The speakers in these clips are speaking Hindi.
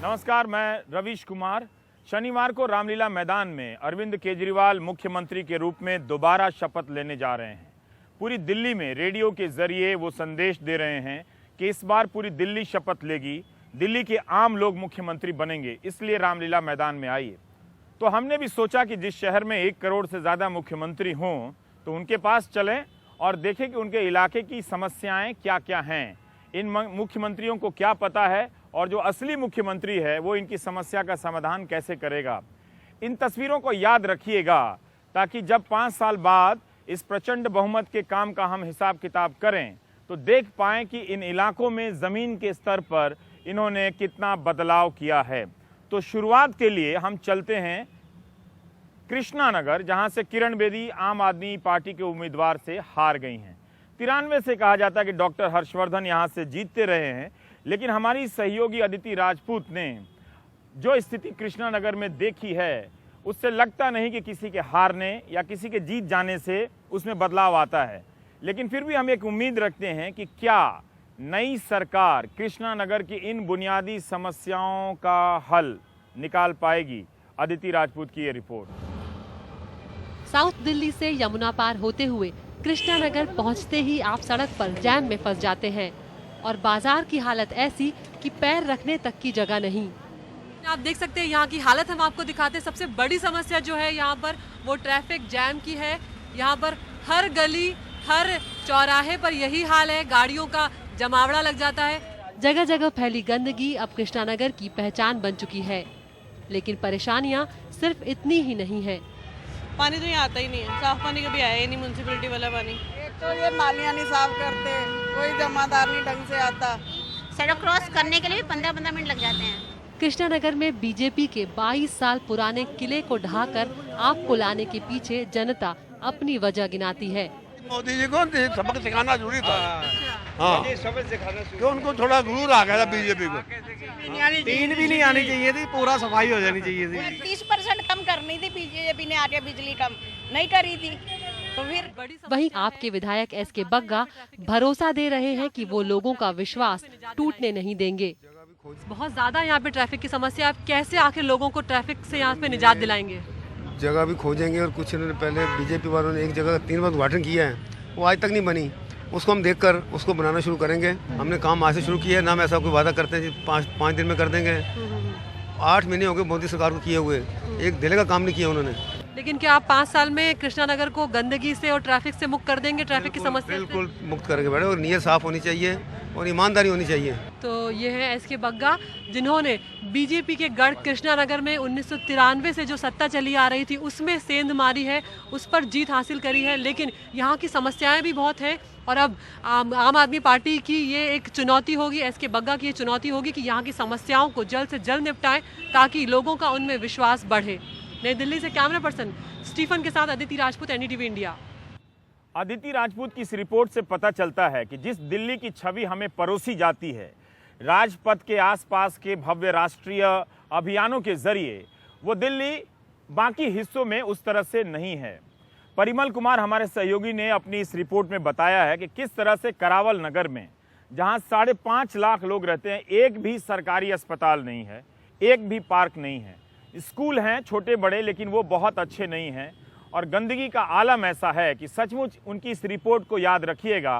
नमस्कार, मैं रवीश कुमार। शनिवार को रामलीला मैदान में अरविंद केजरीवाल मुख्यमंत्री के रूप में दोबारा शपथ लेने जा रहे हैं। पूरी दिल्ली में रेडियो के जरिए वो संदेश दे रहे हैं कि इस बार पूरी दिल्ली शपथ लेगी, दिल्ली के आम लोग मुख्यमंत्री बनेंगे, इसलिए रामलीला मैदान में आइए। तो हमने भी सोचा कि जिस शहर में 1 करोड़ से ज़्यादा मुख्यमंत्री हों तो उनके पास चलें और देखें कि उनके इलाके की समस्याएं क्या क्या हैं, इन मुख्यमंत्रियों को क्या पता है और जो असली मुख्यमंत्री है वो इनकी समस्या का समाधान कैसे करेगा। इन तस्वीरों को याद रखिएगा ताकि जब 5 साल बाद इस प्रचंड बहुमत के काम का हम हिसाब किताब करें तो देख पाएं कि इन इलाकों में ज़मीन के स्तर पर इन्होंने कितना बदलाव किया है। तो शुरुआत के लिए हम चलते हैं कृष्णा नगर, जहां से किरण बेदी आम आदमी पार्टी के उम्मीदवार से हार गई हैं। 93 से कहा जाता है कि डॉक्टर हर्षवर्धन यहां से जीतते रहे हैं, लेकिन हमारी सहयोगी अदिति राजपूत ने जो स्थिति कृष्णा नगर में देखी है उससे लगता नहीं कि किसी के हारने या किसी के जीत जाने से उसमें बदलाव आता है। लेकिन फिर भी हम एक उम्मीद रखते हैं कि क्या नई सरकार कृष्णा नगर की इन बुनियादी समस्याओं का हल निकाल पाएगी। अदिति राजपूत की ये रिपोर्ट। साउथ दिल्ली से यमुना पार होते हुए कृष्णा नगर पहुंचते ही आप सड़क पर जैम में फंस जाते हैं और बाजार की हालत ऐसी कि पैर रखने तक की जगह नहीं। आप देख सकते हैं यहाँ की हालत हम आपको दिखाते हैं। सबसे बड़ी समस्या जो है यहाँ पर वो ट्रैफिक जैम की है। यहाँ पर हर गली हर चौराहे पर यही हाल है, गाड़ियों का जमावड़ा लग जाता है। जगह जगह फैली गंदगी अब कृष्णा नगर की पहचान बन चुकी है, लेकिन परेशानियाँ सिर्फ इतनी ही नहीं है। पानी तो यहाँ आता ही नहीं है, साफ पानी कभी आया ही नहीं, म्यूनसिपैलिटी वाला पानी। तो ये नालियाँ नहीं साफ करते, कोई जमादार नहीं ढंग से आता। सड़क क्रॉस करने के लिए 15-15 मिनट लग जाते हैं। कृष्णा नगर में बीजेपी के 22 साल पुराने किले को ढाकर आपको लाने के पीछे जनता अपनी वजह गिनाती है। मोदी जी को सबक सिखाना जरूरी था। हाँ, तो उनको थोड़ा गुरूर आ गया था बीजेपी को। तीन भी नहीं आनी चाहिए थी, पूरा सफाई हो जानी चाहिए थी। 30% कम करनी थी बीजेपी ने, आके बिजली कम नहीं करी थी। तो फिर वहीं आपके विधायक एसके बग्गा भरोसा दे रहे हैं कि वो लोगों का विश्वास टूटने नहीं देंगे। बहुत ज्यादा यहाँ पे ट्रैफिक की समस्या, आप कैसे आखिर लोगों को ट्रैफिक से यहाँ पे निजात दिलाएंगे? जगह भी खोजेंगे और कुछ इन्होंने पहले बीजेपी वालों ने एक जगह 3 बार उद्घाटन किया है, वो आज तक नहीं बनी। उसको हम देखकर उसको बनाना शुरू करेंगे। हमने काम आज से शुरू किया है, ना हम ऐसा कोई वादा करते हैं 5 दिन में कर देंगे। 8 महीने हो गए मोदी सरकार को किए हुए, एक दिले का काम नहीं किया उन्होंने। लेकिन क्या आप 5 साल में कृष्णा नगर को गंदगी से और ट्रैफिक से मुक्त कर देंगे? ट्रैफिक की समस्या बिल्कुल मुक्त करेंगे मैडम, और नीयत साफ होनी चाहिए और ईमानदारी होनी चाहिए। तो ये है एसके बग्गा, जिन्होंने बीजेपी के गढ़ कृष्णा नगर में 1993 से जो सत्ता चली आ रही थी उसमें सेंध मारी है, उस पर जीत हासिल करी है। लेकिन यहाँ की समस्याएं भी बहुत हैं और अब आम आदमी पार्टी की ये एक चुनौती होगी, एसके बग्गा की ये चुनौती होगी कि यहाँ की समस्याओं को जल्द से जल्द निपटाएं ताकि लोगों का उनमें विश्वास बढ़े। नई दिल्ली से कैमरा पर्सन स्टीफन के साथ अदिति राजपूत, एनडीटीवी इंडिया। अदिति राजपूत की इस रिपोर्ट से पता चलता है कि जिस दिल्ली की छवि हमें परोसी जाती है राजपथ के आसपास के भव्य राष्ट्रीय अभियानों के जरिए, वो दिल्ली बाकी हिस्सों में उस तरह से नहीं है। परिमल कुमार हमारे सहयोगी ने अपनी इस रिपोर्ट में बताया है कि किस तरह से करावल नगर में, जहां 5.5 लाख लोग रहते हैं, एक भी सरकारी अस्पताल नहीं है, एक भी पार्क नहीं है। स्कूल हैं छोटे बड़े, लेकिन वो बहुत अच्छे नहीं हैं और गंदगी का आलम ऐसा है कि सचमुच उनकी इस रिपोर्ट को याद रखिएगा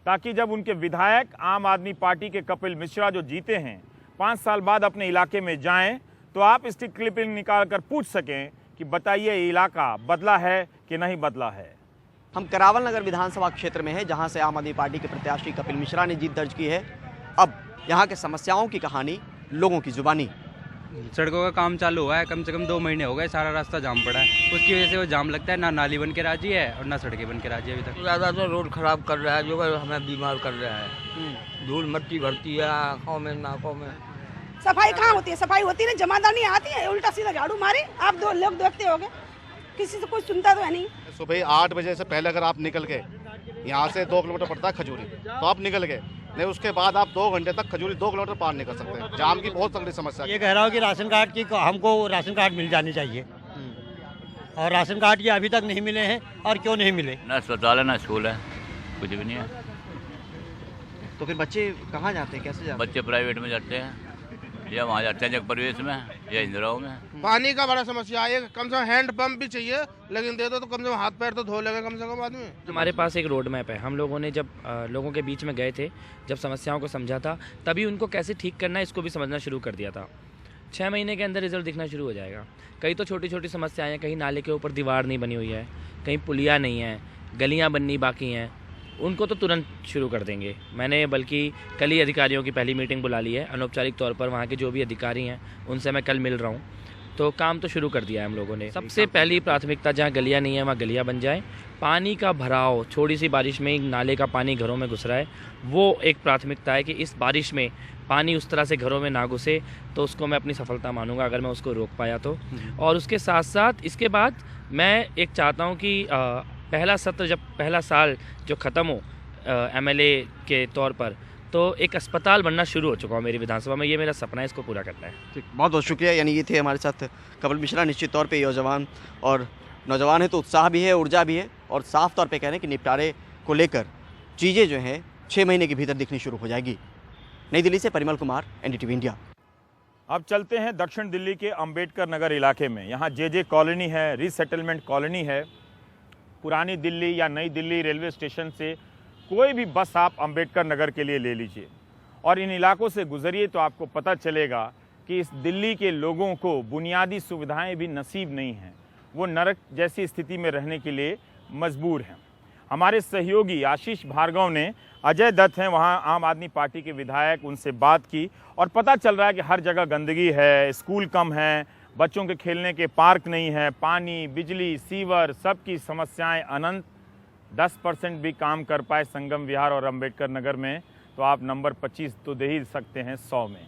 ताकि जब उनके विधायक आम आदमी पार्टी के कपिल मिश्रा जो जीते हैं 5 साल बाद अपने इलाके में जाएं तो आप इसकी क्लिपिंग निकाल कर पूछ सकें कि बताइए ये इलाका बदला है कि नहीं बदला है। हम करावल नगर विधानसभा क्षेत्र में है, जहां से आम आदमी पार्टी के प्रत्याशी कपिल मिश्रा ने जीत दर्ज की है। अब यहाँ के समस्याओं की कहानी लोगों की जुबानी। सड़कों का काम चालू हुआ है, कम से कम 2 महीने हो गए, सारा रास्ता जाम पड़ा है। उसकी वजह से वो जाम लगता है, ना नाली बन के राजी है और ना सड़कें बन के राजी है अभी तक। ज़्यादा तो रोड खराब कर रहा है, जो हमें बीमार कर रहा है। धूल मिट्टी भरती है आँखों में, नाकों में। सफाई कहाँ होती है? सफाई होती है, जमादार नहीं आती है, उल्टा सीधा झाड़ू मारे। आप 2 लोग देखते होगे, किसी से कोई सुनता तो है नहीं। सुबह 8 बजे से पहले अगर आप निकल गए, यहाँ से 2 किलोमीटर पड़ता है खजूरी, तो आप निकल गए नहीं, उसके बाद आप 2 घंटे तक खजूरी 2 किलोमीटर पार नहीं कर सकते। जाम की बहुत तगड़ी समस्या है। ये कह रहा हूँ कि राशन कार्ड की हमको राशन कार्ड मिल जानी चाहिए और राशन कार्ड ये अभी तक नहीं मिले हैं। और क्यों नहीं मिले? ना अस्पताल है ना स्कूल है, कुछ भी नहीं है। तो फिर बच्चे कहाँ जाते हैं, कैसे जाते हैं? बच्चे प्राइवेट में जाते हैं। या वहाँ अत्याचक परिवेश में या इंदिराओं में। पानी का बड़ा समस्या है, कम से कम हैंड पंप भी चाहिए, लेकिन दे दो तो कम से कम हाथ पैर तो धो लेगा कम से कम आदमी। हमारे पास एक रोड मैप है। हम लोगों ने जब लोगों के बीच में गए थे, जब समस्याओं को समझा था, तभी उनको कैसे ठीक करना है इसको भी समझना शुरू कर दिया था। 6 महीने के अंदर रिजल्ट दिखना शुरू हो जाएगा। कई तो छोटी छोटी समस्याएं हैं, कहीं नाले के ऊपर दीवार नहीं बनी हुई है, कहीं पुलिया नहीं है, गलियां बननी बाकी हैं, उनको तो तुरंत शुरू कर देंगे। मैंने बल्कि कल ही अधिकारियों की पहली मीटिंग बुला ली है अनौपचारिक तौर पर। वहाँ के जो भी अधिकारी हैं उनसे मैं कल मिल रहा हूँ, तो काम तो शुरू कर दिया है हम लोगों ने। सबसे पहली प्राथमिकता जहाँ गलियाँ नहीं है वहाँ गलियाँ बन जाए। पानी का भराव, थोड़ी सी बारिश में नाले का पानी घरों में घुस रहा है, वो एक प्राथमिकता है कि इस बारिश में पानी उस तरह से घरों में ना घुसे, तो उसको मैं अपनी सफलता मानूंगा अगर मैं उसको रोक पाया तो। और उसके साथ साथ इसके बाद मैं एक चाहता हूँ कि पहला सत्र, जब पहला साल जो ख़त्म हो एमएलए के तौर पर, तो एक अस्पताल बनना शुरू हो चुका हो मेरी विधानसभा में। ये मेरा सपना है, इसको पूरा करना है। ठीक, बहुत बहुत शुक्रिया। यानी ये थे हमारे साथ कपिल मिश्रा। निश्चित तौर पे नौजवान और नौजवान है तो उत्साह भी है, ऊर्जा भी है, और साफ तौर पे कह रहे हैं कि निपटारे को लेकर चीज़ें जो हैं 6 महीने के भीतर दिखनी शुरू हो जाएगी। नई दिल्ली से परिमल कुमार, एनडीटीवी इंडिया। अब चलते हैं दक्षिण दिल्ली के अंबेडकर नगर इलाके में। यहाँ जे कॉलोनी है, रीसेटलमेंट कॉलोनी है। पुरानी दिल्ली या नई दिल्ली रेलवे स्टेशन से कोई भी बस आप अंबेडकर नगर के लिए ले लीजिए और इन इलाकों से गुजरिए तो आपको पता चलेगा कि इस दिल्ली के लोगों को बुनियादी सुविधाएं भी नसीब नहीं हैं। वो नरक जैसी स्थिति में रहने के लिए मजबूर हैं। हमारे सहयोगी आशीष भार्गव ने, अजय दत्त हैं वहाँ आम आदमी पार्टी के विधायक, उनसे बात की और पता चल रहा है कि हर जगह गंदगी है, स्कूल कम है, बच्चों के खेलने के पार्क नहीं है, पानी, बिजली, सीवर, सब की समस्याएं अनंत। 10% भी काम कर पाए संगम विहार और अंबेडकर नगर में तो आप नंबर 25 तो दे ही सकते हैं 100 में।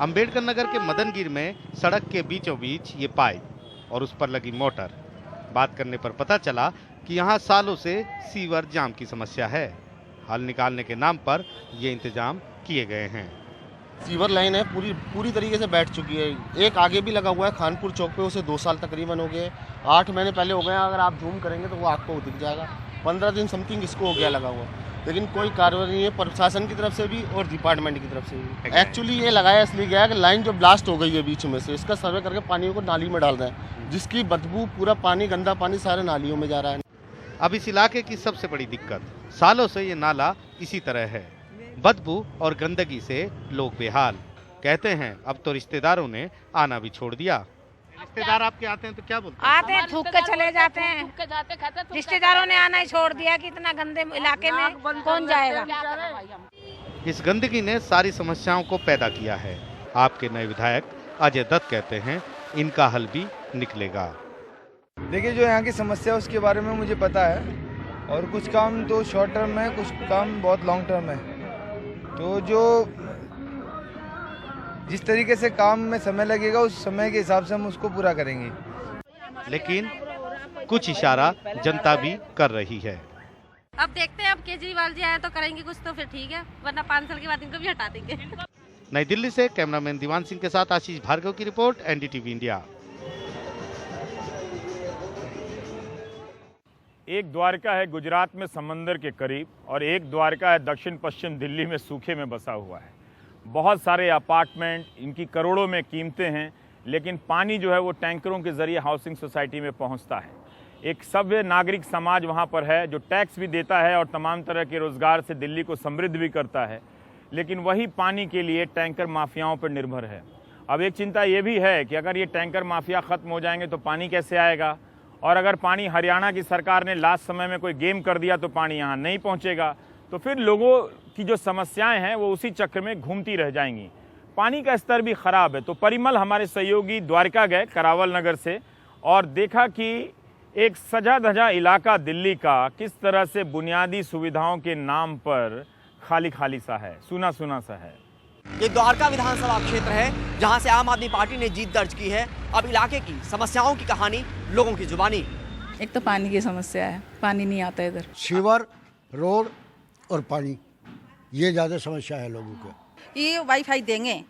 अंबेडकर नगर के मदनगिर में सड़क के बीचों बीच ये पाइप और उस पर लगी मोटर। बात करने पर पता चला कि यहाँ सालों से सीवर जाम की समस्या है। हल निकालने के नाम पर ये इंतजाम किए गए हैं। सीवर लाइन है पूरी तरीके से बैठ चुकी है। एक आगे भी लगा हुआ है खानपुर चौक पे, उसे 2 साल तकरीबन हो गए। 8 महीने पहले हो गए। अगर आप जूम करेंगे तो वो आपको दिख जाएगा। 15 दिन समथिंग इसको हो गया लगा हुआ, लेकिन कोई कार्रवाई नहीं है प्रशासन की तरफ से भी और डिपार्टमेंट की तरफ से भी। एक्चुअली ये लगाया इसलिए गया कि लाइन जो ब्लास्ट हो गई है बीच में से, इसका सर्वे करके पानी को नाली में डाल रहे हैं, जिसकी बदबू पूरा पानी, गंदा पानी सारे नालियों में जा रहा है। अब इस इलाके की सबसे बड़ी दिक्कत, सालों से ये नाला इसी तरह है। बदबू और गंदगी से लोग बेहाल। कहते हैं अब तो रिश्तेदारों ने आना भी छोड़ दिया। रिश्तेदार आपके आते हैं तो क्या बोलते हैं? आते हैं, थूक के चले जाते हैं। रिश्तेदारों ने आना ही छोड़ दिया कि इतना गंदे इलाके में कौन जाएगा। इस गंदगी ने सारी समस्याओं को पैदा किया है। आपके नए विधायक अजय दत्त कहते हैं इनका हल भी निकलेगा। देखिए, जो यहाँ की समस्या उसके बारे में मुझे पता है, और कुछ काम तो शॉर्ट टर्म है, कुछ काम बहुत लॉन्ग टर्म है। तो जो जिस तरीके से काम में समय लगेगा उस समय के हिसाब से हम उसको पूरा करेंगे। लेकिन कुछ इशारा जनता भी कर रही है। अब देखते हैं, अब केजरीवाल जी आए तो करेंगे कुछ तो फिर ठीक है, वरना 5 साल के बाद इनको भी हटा देंगे। नई दिल्ली से कैमरामैन दीवान सिंह के साथ आशीष भार्गव की रिपोर्ट, एनडीटीवी इंडिया। एक द्वारका है गुजरात में समंदर के करीब और एक द्वारका है दक्षिण पश्चिम दिल्ली में सूखे में बसा हुआ है। बहुत सारे अपार्टमेंट, इनकी करोड़ों में कीमतें हैं, लेकिन पानी जो है वो टैंकरों के ज़रिए हाउसिंग सोसाइटी में पहुंचता है। एक सभ्य नागरिक समाज वहां पर है जो टैक्स भी देता है और तमाम तरह के रोज़गार से दिल्ली को समृद्ध भी करता है, लेकिन वही पानी के लिए टैंकर माफियाओं पर निर्भर है। अब एक चिंता ये भी है कि अगर ये टैंकर माफिया ख़त्म हो जाएंगे तो पानी कैसे आएगा, और अगर पानी हरियाणा की सरकार ने लास्ट समय में कोई गेम कर दिया तो पानी यहाँ नहीं पहुँचेगा, तो फिर लोगों की जो समस्याएं हैं वो उसी चक्र में घूमती रह जाएंगी। पानी का स्तर भी ख़राब है। तो परिमल हमारे सहयोगी द्वारका गए करावल नगर से और देखा कि एक सजा धजा इलाका दिल्ली का किस तरह से बुनियादी सुविधाओं के नाम पर खाली खाली सा है, सूना सूना सा है। ये द्वारका विधानसभा क्षेत्र है जहां से आम आदमी पार्टी ने जीत दर्ज की है। अब इलाके की समस्याओं की कहानी लोगों की जुबानी। एक तो पानी की समस्या है, पानी नहीं आता इधर। सीवर, रोड और पानी, ये ज़्यादा समस्या है लोगों को। ये वाईफाई देंगे,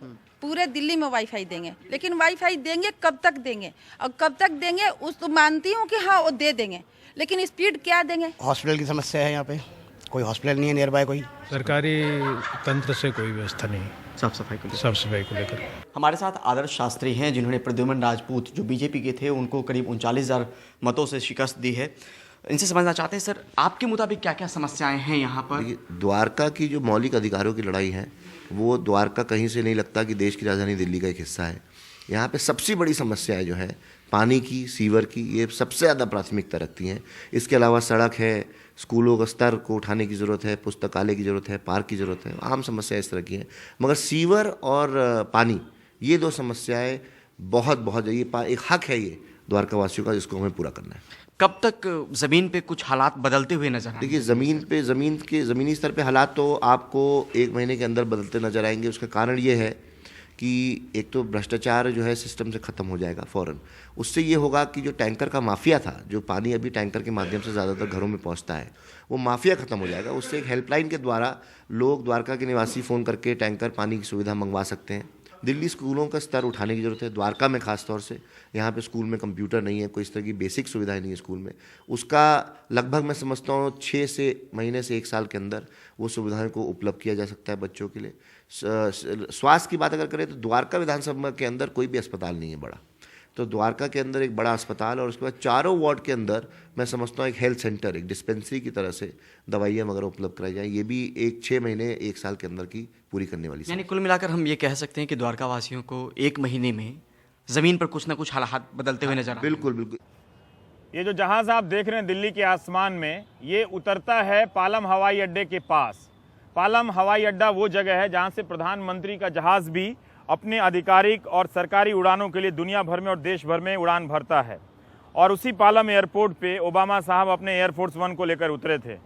पूरे दिल्ली में वाईफाई देंगे, लेकिन वाईफाई देंगे कब तक देंगे और कब तक देंगे उस तो मानती हूँ कि हाँ वो दे देंगे, लेकिन स्पीड क्या देंगे। हॉस्पिटल की समस्या है यहाँ पे, कोई हॉस्पिटल नहीं है नियर बाय, कोई सरकारी तंत्र से कोई व्यवस्था नहीं साफ सफाई को लेकर। हमारे साथ आदर्श शास्त्री हैं जिन्होंने प्रद्युम्न राजपूत जो बीजेपी के थे उनको करीब 39,000 मतों से शिकस्त दी है। इनसे समझना चाहते हैं सर, आपके मुताबिक क्या क्या समस्याएं हैं यहाँ पर? द्वारका की जो मौलिक अधिकारों की लड़ाई है वो द्वारका कहीं से नहीं लगता कि देश की राजधानी दिल्ली का एक हिस्सा है। यहाँ पे सबसे बड़ी समस्याएं जो है पानी की, सीवर की, ये सबसे ज़्यादा प्राथमिकता रखती हैं। इसके अलावा सड़क है, स्कूलों का स्तर को उठाने की ज़रूरत है, पुस्तकालय की ज़रूरत है, पार्क की ज़रूरत है, आम समस्या इस तरह की हैं। मगर सीवर और पानी, ये दो समस्याएं बहुत ये एक हक है ये द्वारका वासियों का, जिसको हमें पूरा करना है। कब तक ज़मीन पे कुछ हालात बदलते हुए नजर आएंगे? देखिए ज़मीनी स्तर पे हालात तो आपको 1 महीने के अंदर बदलते नजर आएंगे। उसका कारण ये है कि एक तो भ्रष्टाचार जो है सिस्टम से ख़त्म हो जाएगा फ़ौरन। उससे ये होगा कि जो टैंकर का माफिया था, जो पानी अभी टैंकर के माध्यम से ज़्यादातर घरों में पहुंचता है, वो माफिया ख़त्म हो जाएगा। उससे एक हेल्पलाइन के द्वारा लोग, द्वारका के निवासी फ़ोन करके टैंकर पानी की सुविधा मंगवा सकते हैं। दिल्ली स्कूलों का स्तर उठाने की ज़रूरत है, द्वारका में ख़ास तौर से। यहाँ पे स्कूल में कंप्यूटर नहीं है, कोई इस तरह की बेसिक सुविधाएं नहीं है स्कूल में। उसका लगभग मैं समझता हूँ 6 महीने से 1 साल के अंदर वो सुविधाओं को उपलब्ध किया जा सकता है बच्चों के लिए। स्वास्थ्य की बात अगर करें तो द्वारका विधानसभा के अंदर कोई भी अस्पताल नहीं है बड़ा, तो द्वारका के अंदर एक बड़ा अस्पताल और उसके बाद चारों वार्ड के अंदर मैं समझता हूँ एक हेल्थ सेंटर, एक डिस्पेंसरी की तरह से दवाइयाँ वगैरह उपलब्ध कराई जाए। ये भी 6 महीने 1 साल के अंदर की पूरी करने वाली। यानी कुल मिलाकर हम ये कह सकते हैं कि द्वारका वासियों को 1 महीने में ज़मीन पर कुछ ना कुछ हालात बदलते हुए नजर। बिल्कुल। ये जो जहाज आप देख रहे हैं दिल्ली के आसमान में, ये उतरता है पालम हवाई अड्डे के पास। पालम हवाई अड्डा वो जगह है जहाँ से प्रधानमंत्री का जहाज़ भी अपने आधिकारिक और सरकारी उड़ानों के लिए दुनिया भर में और देश भर में उड़ान भरता है। और उसी पालम एयरपोर्ट पे ओबामा साहब अपने एयरफोर्स 1 को लेकर उतरे थे।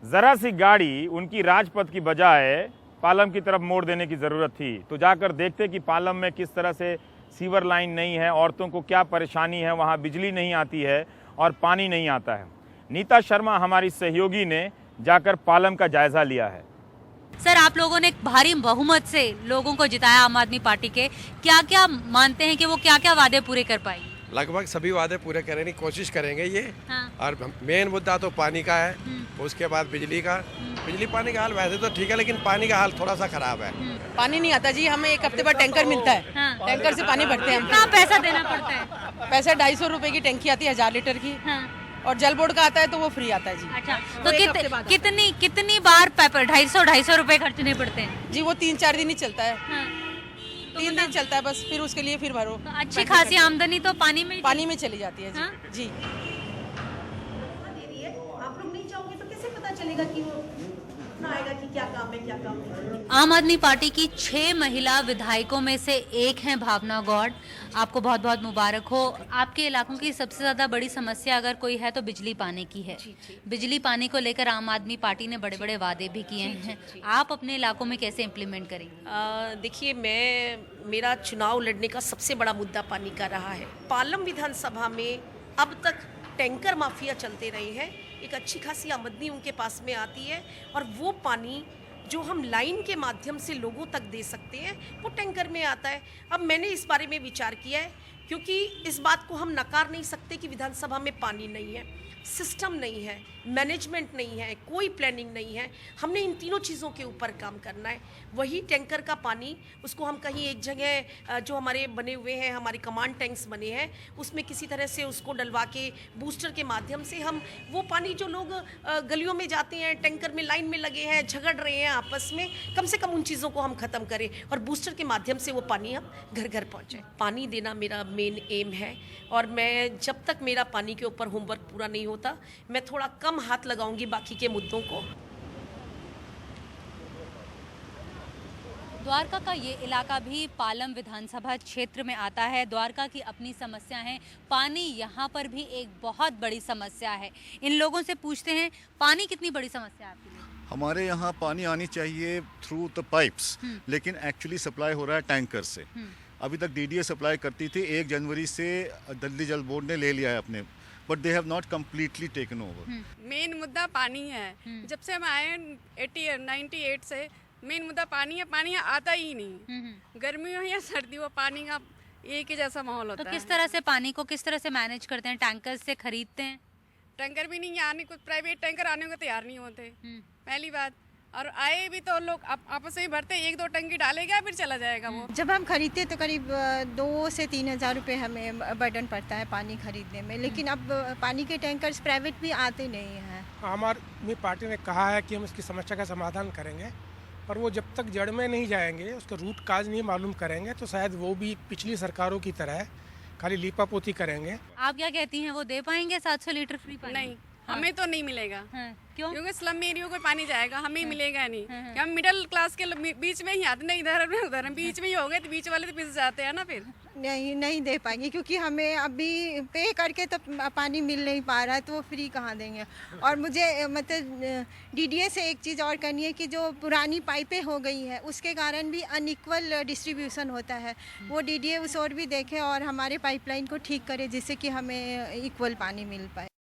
ज़रा सी गाड़ी उनकी राजपथ की बजाय पालम की तरफ मोड़ देने की ज़रूरत थी। तो जाकर देखते कि पालम में किस तरह से सीवर लाइन नहीं है, औरतों को क्या परेशानी है, वहाँ बिजली नहीं आती है और पानी नहीं आता है। नीता शर्मा हमारी सहयोगी ने जाकर पालम का जायज़ा लिया है। सर, आप लोगों ने भारी बहुमत से लोगों को जिताया आम आदमी पार्टी के, क्या क्या मानते हैं कि वो क्या क्या वादे पूरे कर पाएगी? लगभग सभी वादे पूरे करने की कोशिश करेंगे ये। हाँ। और मेन मुद्दा तो पानी का है, उसके बाद बिजली का। बिजली पानी का हाल वैसे तो ठीक है, लेकिन पानी का हाल थोड़ा सा खराब है। पानी नहीं आता जी, हमें 1 हफ्ते बाद टैंकर मिलता है। हाँ। टैंकर से पानी भरते हैं हम। कितना पैसा देना पड़ता है? पैसा 250 रुपए की टैंकी आती है 1000 लीटर की। हाँ। और जल बोर्ड का आता है तो वो फ्री आता है जी। अच्छा, तो कितनी बार 250 रुपए खर्चने पड़ते हैं जी? वो 3-4 दिन ही चलता है। हाँ। 3 दिन चलता है बस, फिर उसके लिए फिर भरो। तो अच्छी खासी आमदनी तो पानी में चली जाती है जी। हाँ? जी। आप लोग नहीं चाहोगे तो कैसे पता चलेगा कि वो ना आएगा कि क्या काम है क्या काम नहीं? आम आदमी पार्टी की 6 महिला विधायकों में से एक हैं भावना गौड़। आपको बहुत बहुत मुबारक हो। आपके इलाकों की सबसे ज़्यादा बड़ी समस्या अगर कोई है तो बिजली पानी की है। बिजली पानी को लेकर आम आदमी पार्टी ने बड़े बड़े वादे भी किए हैं। आप अपने इलाकों में कैसे इम्प्लीमेंट करेंगे? देखिए, मेरा चुनाव लड़ने का सबसे बड़ा मुद्दा पानी का रहा है। पालम विधानसभा में अब तक टैंकर माफिया चलते रहे हैं। एक अच्छी खासी आमदनी उनके पास में आती है और वो पानी जो हम लाइन के माध्यम से लोगों तक दे सकते हैं वो टैंकर में आता है। अब मैंने इस बारे में विचार किया है, क्योंकि इस बात को हम नकार नहीं सकते कि विधानसभा में पानी नहीं है, सिस्टम नहीं है, मैनेजमेंट नहीं है, कोई प्लानिंग नहीं है। हमने इन तीनों चीज़ों के ऊपर काम करना है। वही टैंकर का पानी, उसको हम कहीं एक जगह जो हमारे बने हुए हैं, हमारे कमांड टैंक्स बने हैं, उसमें किसी तरह से उसको डलवा के बूस्टर के माध्यम से हम वो पानी जो लोग गलियों में जाते हैं, टैंकर में लाइन में लगे हैं, झगड़ रहे हैं आपस में, कम से कम उन चीज़ों को हम ख़त्म करें और बूस्टर के माध्यम से वो पानी हम घर घर पहुँचाएँ। पानी देना मेरा मेन एम है और मैं जब तक मेरा पानी के ऊपर होमवर्क पूरा नहीं होता, मैं थोड़ा कम हाथ लगाऊंगी बाकी के मुद्दों को। द्वारका का ये इलाका भी पालम विधानसभा क्षेत्र में आता है। द्वारका की अपनी समस्या है, पानी यहाँ पर भी एक बहुत बड़ी समस्या है। इन लोगों से पूछते हैं, पानी कितनी बड़ी समस्या है आपके लिए? हमारे यहाँ पानी आनी चाहिए थ्रू द पाइप्स, लेकिन एक्चुअली सप्लाई हो रहा है टैंकर से। अभी तक DDA सप्लाई करती थी, 1 जनवरी से दिल्ली जल बोर्ड ने ले लिया है अपने, but they have not completely taken over. Main मुद्दा पानी है। जब से हम आए 98 से मेन मुद्दा पानी है। पानी आता ही नहीं, गर्मी हो या सर्दी हो, पानी का एक ही जैसा माहौल होता है। तो किस तरह से पानी को किस तरह से मैनेज करते हैं? टैंकर से खरीदते हैं? टैंकर भी नहीं आने, कुछ प्राइवेट टैंकर आने को तैयार नहीं होते पहली बात, और आए भी तो लोग आपस में भरते, 1-2 टंकी डालेगा फिर चला जाएगा वो। जब हम खरीदते तो करीब 2 से 3 हज़ार रुपये हमें बर्डन पड़ता है पानी खरीदने में, लेकिन अब पानी के टैंकर्स प्राइवेट भी आते नहीं हैं। हमारी पार्टी ने कहा है कि हम इसकी समस्या का समाधान करेंगे, पर वो जब तक जड़ में नहीं जाएंगे, उसका रूट काज नहीं मालूम करेंगे, तो शायद वो भी पिछली सरकारों की तरह खाली लीपापोती करेंगे। आप क्या कहती हैं, वो दे पाएंगे 700 लीटर फ्री पानी? नहीं, हमें तो नहीं मिलेगा। क्यों? क्योंकि स्लम एरिया को पानी जाएगा, हमें मिलेगा नहीं। हम मिडिल क्लास के बीच में ही आते, नहीं इधर में उधर, बीच में ही हो गए तो बीच वाले तो पिस जाते हैं ना फिर। नहीं दे पाएंगे, क्योंकि हमें अभी पे करके तो पानी मिल नहीं पा रहा है, तो वो फ्री कहाँ देंगे। और मुझे मतलब डीडीए से एक चीज़ और करनी है कि जो पुरानी पाइपें हो गई है उसके कारण भी अनइक्वल डिस्ट्रीब्यूशन होता है, वो डीडीए उस और भी देखे और हमारे पाइपलाइन को ठीक करे, जिससे कि हमें इक्वल पानी मिल पाए।